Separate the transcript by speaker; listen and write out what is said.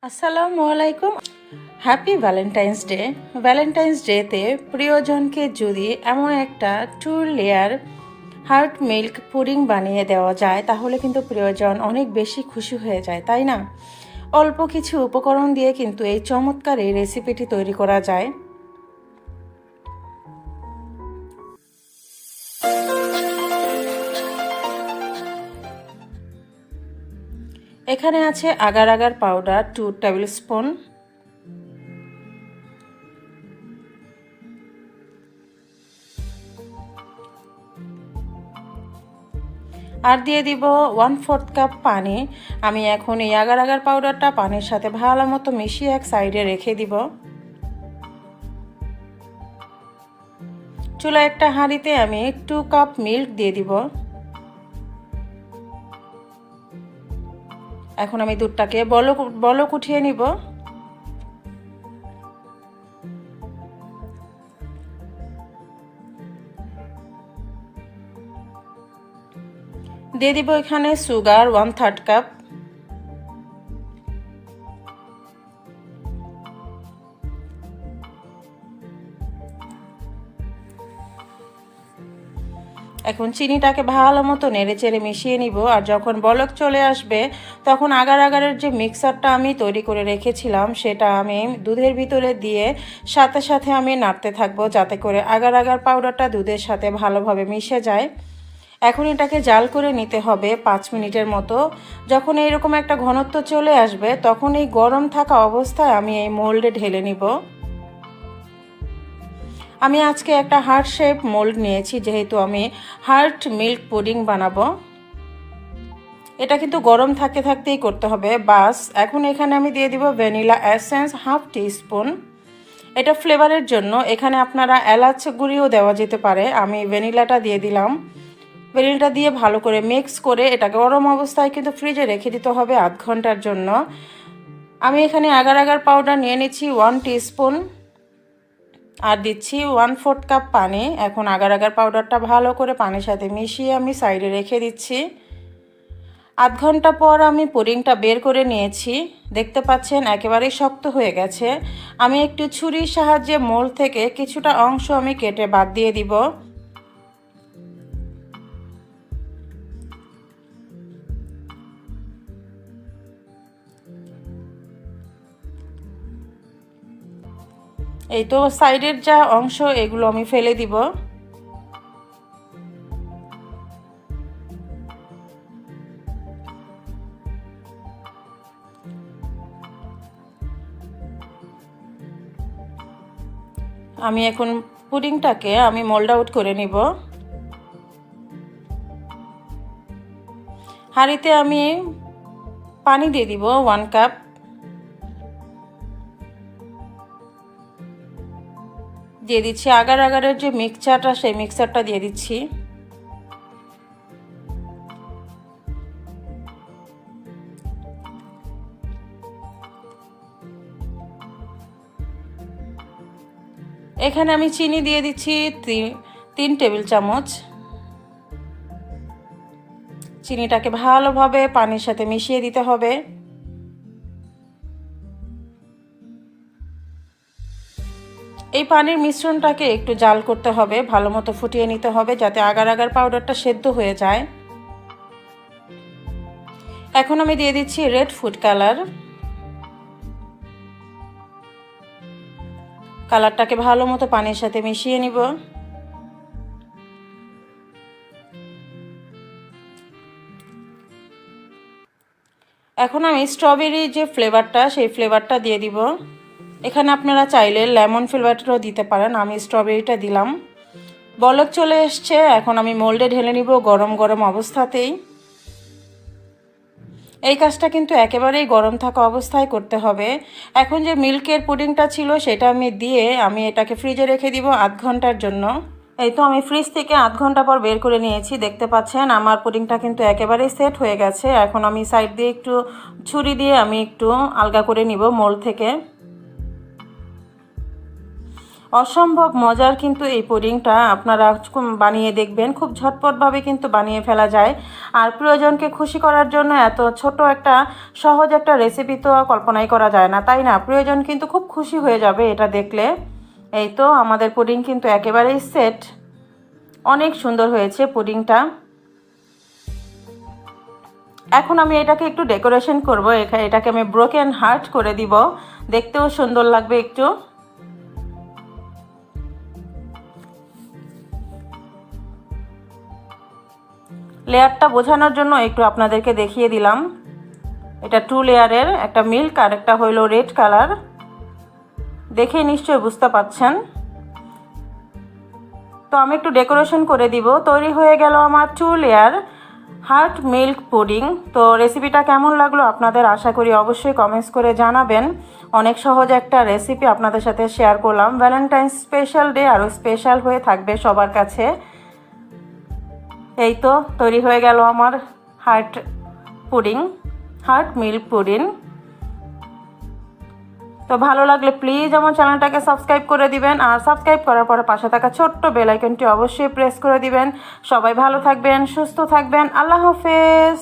Speaker 1: আসসালামুয়ালাইকুম। Happy Valentine's day. Valentine's ডেতে প্রিয়জনকে যদি এমন একটা 2 লেয়ার হার্ট মিল্ক পুডিং বানিয়ে দেওয়া যায় তাহলে কিন্তু প্রিয়জন অনেক বেশি খুশি হয়ে যায়, তাই না? অল্প কিছু উপকরণ দিয়ে কিন্তু এই চমৎকার এই রেসিপিটি তৈরি করা যায়। এখানে আছে agar agar powder 2 tablespoon, আর দিয়ে দিব 1/4 কাপ পানি। আমি এখন এই আগার আগার পাউডারটা পানির সাথে ভালো মতো মিশিয়ে এক সাইডে রেখে দিব। চুলা একটা হাঁড়িতে আমি 2 কাপ মিল্ক দিয়ে দিব। এখন আমি দুধটাকে বলক উঠিয়ে নিব। দিয়ে দিব এখানে সুগার 1/3 কাপ। এখন চিনিটাকে ভালো মতো নেড়েচেড়ে মিশিয়ে নিব। আর যখন বলক চলে আসবে তখন আগার আগারের যে মিক্সারটা আমি তৈরি করে রেখেছিলাম সেটা আমি দুধের ভিতরে দিয়ে সাথে সাথে আমি নাড়তে থাকবো যাতে করে আগার আগার পাউডারটা দুধের সাথে ভালোভাবে মিশে যায়। এখন এটাকে জাল করে নিতে হবে 5 মিনিটের মতো। যখন এইরকম একটা ঘনত্ব চলে আসবে তখন এই গরম থাকা অবস্থায় আমি এই মোল্ডে ঢেলে নিব। আমি আজকে একটা হার্ট শেপ মোল্ড নিয়েছি যেহেতু আমি হার্ট মিল্ক পুডিং বানাবো। এটা কিন্তু গরম থাকতে থাকতেই করতে হবে। বাস এখন এখানে আমি দিয়ে দিব ভ্যানিলা এসেন্স 1/2 টিস্পুন। এটা ফ্লেভারের জন্য। এখানে আপনারা এলাচ গুঁড়িও দেওয়া যেতে পারে। আমি ভ্যানিলাটা দিয়ে দিলাম। ভ্যানিলাটা দিয়ে ভালো করে মিক্স করে এটাকে গরম অবস্থায় কিন্তু ফ্রিজে রেখে দিতে হবে আধ ঘন্টার জন্য। আমি এখানে আগার আগার পাউডার নিয়ে নিচ্ছি 1 টিস্পুন আর দিচ্ছি 1/4 কাপ পানি। এখন আগার আগার পাউডারটা ভালো করে পানির সাথে মিশিয়ে আমি সাইডে রেখে দিচ্ছি। আধ ঘন্টা পর আমি পুডিংটা বের করে নিয়েছি। দেখতে পাচ্ছেন একেবারেই শক্ত হয়ে গেছে। আমি একটু ছুরির সাহায্যে মোল্ড থেকে কিছুটা অংশ আমি কেটে বাদ দিয়ে দিব। এই তো সাইডের যা অংশ এগুলো আমি ফেলে দিব। আমি এখন পুডিংটাকে আমি মোল্ড আউট করে নিব। হাঁড়িতে আমি পানি দিয়ে দিব 1 কাপ। দিয়ে দিচ্ছি আগার আগারের যে মিক্সচারটা সেই মিক্সচারটা দিয়ে দিচ্ছি। এখানে আমি চিনি দিয়ে দিচ্ছি 3 টেবিল চামচ। চিনিটাকে ভালোভাবে পানির সাথে মিশিয়ে দিতে হবে। এই পানির মিশ্রণটাকে একটু জাল করতে হবে, ভালো মতো ফুটিয়ে নিতে হবে যাতে আগার আগার পাউডারটা সেদ্ধ হয়ে যায়। এখন আমি দিয়ে দিচ্ছি রেড ফুড কালার। কালারটাকে ভালো মতো পানির সাথে মিশিয়ে নিব। এখন আমি স্ট্রবেরি যে ফ্লেভারটা সেই ফ্লেভারটা দিয়ে দিব। এখানে আপনারা চাইলে লেমন ফ্লেভারটাও দিতে পারেন। আমি স্ট্রবেরিটা দিলাম। বলক চলে এসছে। এখন আমি মোল্ডে ঢেলে নিব গরম গরম অবস্থাতেই। এই কাজটা কিন্তু একেবারেই গরম থাকা অবস্থায় করতে হবে। এখন যে মিল্কের পুডিংটা ছিল সেটা আমি দিয়ে আমি এটাকে ফ্রিজে রেখে দিব আধ ঘন্টার জন্য। এই তো আমি ফ্রিজ থেকে আধ ঘন্টা পর বের করে নিয়েছি। দেখতে পাচ্ছেন আমার পুডিংটা কিন্তু একেবারেই সেট হয়ে গেছে। এখন আমি সাইড দিয়ে একটু ছুরি দিয়ে আমি একটু আলগা করে নিব মোল্ড থেকে। অসম্ভব মজার কিন্তু এই পুডিংটা আপনারা বানিয়ে দেখবেন, খুব ঝটপটভাবে কিন্তু বানিয়ে ফেলা যায়। আর প্রিয়জনকে খুশি করার জন্য এত ছোট একটা সহজ একটা রেসিপি তো কল্পনাই করা যায় না, তাই না? প্রিয়জন কিন্তু খুব খুশি হয়ে যাবে এটা দেখলে। এই তো আমাদের পুডিং কিন্তু একেবারেই সেট, অনেক সুন্দর হয়েছে পুডিংটা। এখন আমি এটাকে একটু ডেকোরেশন করব, এটাকে আমি ব্রোকেন হার্ট করে দিব, দেখতেও সুন্দর লাগবে একটু। লেয়ারটা বোঝানোর জন্য একটু আপনাদেরকে দেখিয়ে দিলাম। এটা 2 লেয়ারের, একটা মিল্ক আর একটা হইল রেড কালার, দেখে নিশ্চয়ই বুঝতে পাচ্ছেন। তো আমি একটু ডেকোরেশন করে দিব। তৈরি হয়ে গেল আমার 2 লেয়ার হার্ট মিল্ক পুডিং। তো রেসিপিটা কেমন লাগলো আপনাদের, আশা করি অবশ্যই কমেন্টস করে জানাবেন। অনেক সহজ একটা রেসিপি আপনাদের সাথে শেয়ার করলাম। ভ্যালেন্টাইন স্পেশাল ডে আরও স্পেশাল হয়ে থাকবে সবার কাছে। এই তো তৈরি হয়ে গেল আমার হার্ট মিল্ক পুডিং। তো ভালো লাগলে প্লিজ আমার চ্যানেলটাকে সাবস্ক্রাইব করে দিবেন, আর সাবস্ক্রাইব করার পরে পাশে থাকা ছোট্ট বেল আইকনটি অবশ্যই প্রেস করে দিবেন। সবাই ভালো থাকবেন, সুস্থ থাকবেন। আল্লাহ হাফেজ।